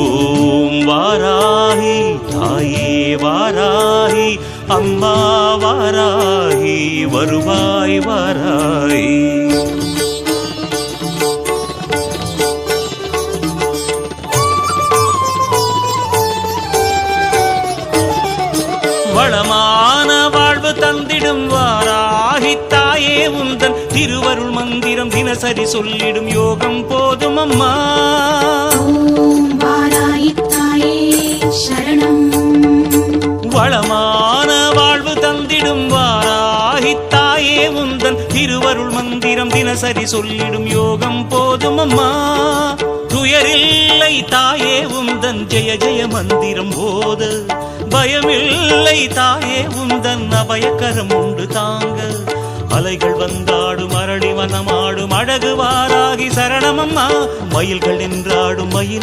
ஓம் வாராகி தாயே வாராகி அம்மா வாராகி வருவாய் வாராகி. வளமான வாழ்வு தந்திடும் வாராகி தாயே உந்தன் திருவருள் மந்திரம் தினசரி சொல்லிடும் யோகம் போதும் அம்மா. வாராகி தாயே சரணம். வளமான வாழ்வு தந்திடும் வாராகி தாயே உந்தன் திருவருள் மந்திரம் தினசரி சொல்லிடும் யோகம் போதும் அம்மா. துயரில்லை தாயே உந்தன் ஜெய ஜெய மந்திரம் போத, பயமில்லை தாயே உந்தன் அபயக்கரம் உண்டு தாங்க. அலைகள் வந்தாடும் அரளி வனமாடும் அழகு வாராகி சரணமம்மா. மயில்கள் நின்றாடும் மயில்